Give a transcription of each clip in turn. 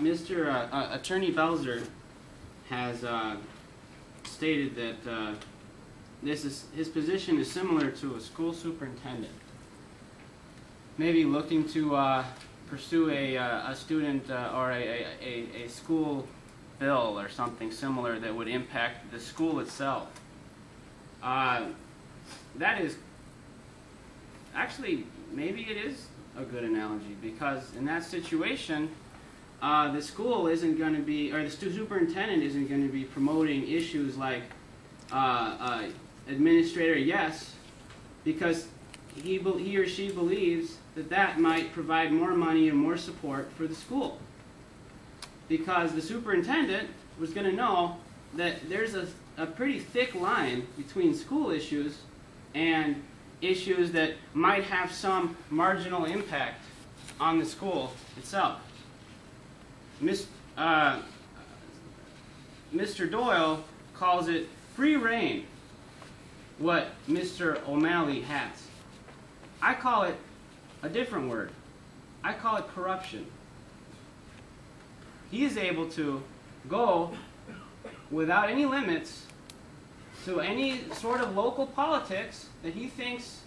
Attorney Belzer has stated that his position is similar to a school superintendent. Maybe looking to pursue a student or a school bill or something similar that would impact the school itself. That is actually, maybe it is a good analogy, because in that situation, the school isn't going to be, or the superintendent isn't going to be promoting issues like administrator yes, because he or she believes that that might provide more money and more support for the school. Because the superintendent was going to know that there's a pretty thick line between school issues and issues that might have some marginal impact on the school itself. Mr. Doyle calls it free reign, what Mr. O'Malley has. I call it a different word. I call it corruption. He is able to go without any limits to any sort of local politics that he thinks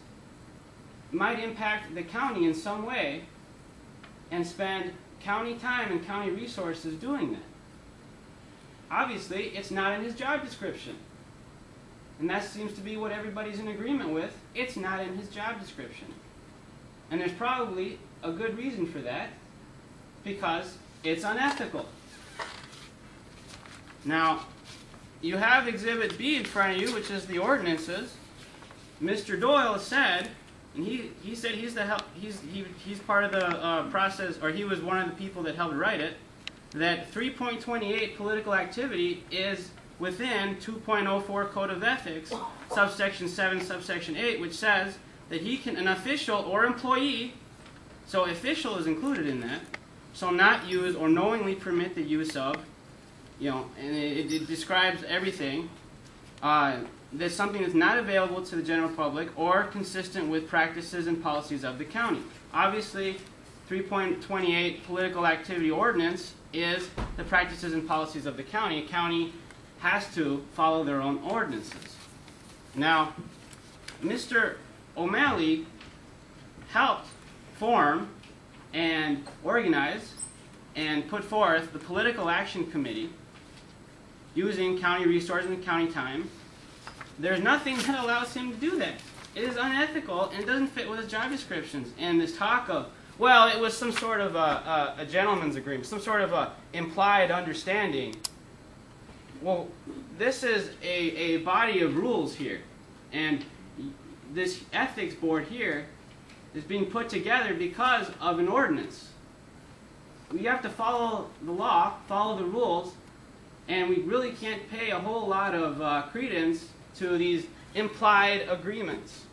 might impact the county in some way, and spend county time and county resources doing that. Obviously, it's not in his job description. And that seems to be what everybody's in agreement with. It's not in his job description. And there's probably a good reason for that, because it's unethical. Now, you have Exhibit B in front of you, which is the ordinances. Mr. Doyle said, and he said he's part of the process, or he was one of the people that helped write it, that 3.28 political activity is within 2.04 Code of Ethics, subsection 7, subsection 8, which says that an official or employee, so official is included in that, shall not use or knowingly permit the use of, and it describes everything, that's something that's not available to the general public or consistent with practices and policies of the county. Obviously, 3.28 political activity ordinance is the practices and policies of the county. A county has to follow their own ordinances. Now, Mr. O'Malley helped form and organize and put forth the Political Action Committee using county resources and county time. There's nothing that allows him to do that. It is unethical and it doesn't fit with his job descriptions. And this talk of, well, it was some sort of a gentleman's agreement, some sort of a implied understanding. Well, this is a body of rules here. And this ethics board here is being put together because of an ordinance. We have to follow the law, follow the rules, and we really can't pay a whole lot of credence to these implied agreements.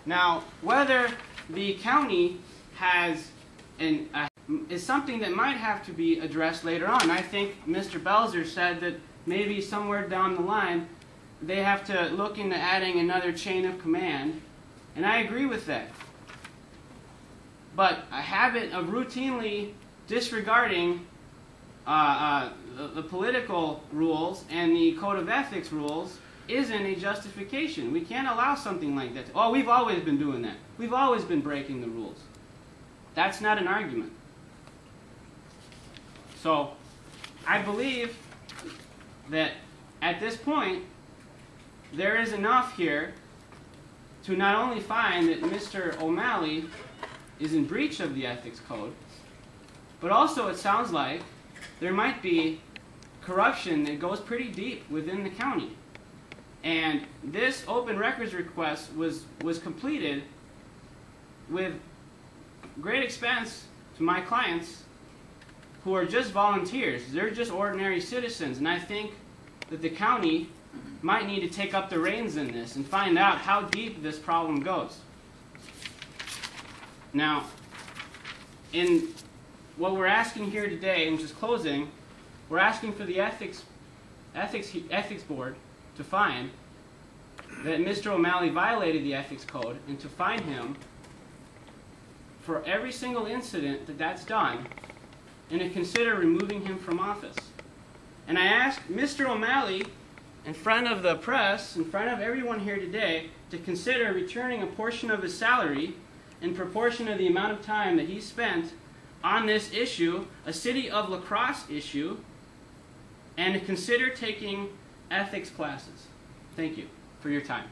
Now, whether the county has is something that might have to be addressed later on. I think Mr. Belzer said that maybe somewhere down the line they have to look into adding another chain of command, and I agree with that. But a habit of routinely disregarding the political rules and the Code of Ethics rules isn't a justification. We can't allow something like that. Oh, we've always been doing that. We've always been breaking the rules. That's not an argument. So, I believe that at this point, there is enough here to not only find that Mr. O'Malley is in breach of the ethics code, but also it sounds like there might be corruption that goes pretty deep within the county. And this open records request was completed with great expense to my clients, who are just volunteers. They're just ordinary citizens, and I think that the county might need to take up the reins in this and find out how deep this problem goes. Now, in what we're asking here today, and just closing, we're asking for the ethics board to find that Mr. O'Malley violated the ethics code, and to fine him for every single incident that's done, and to consider removing him from office. And I ask Mr. O'Malley, in front of the press, in front of everyone here today, to consider returning a portion of his salary in proportion to the amount of time that he spent on this issue, a City of La Crosse issue, and to consider taking ethics classes. Thank you for your time.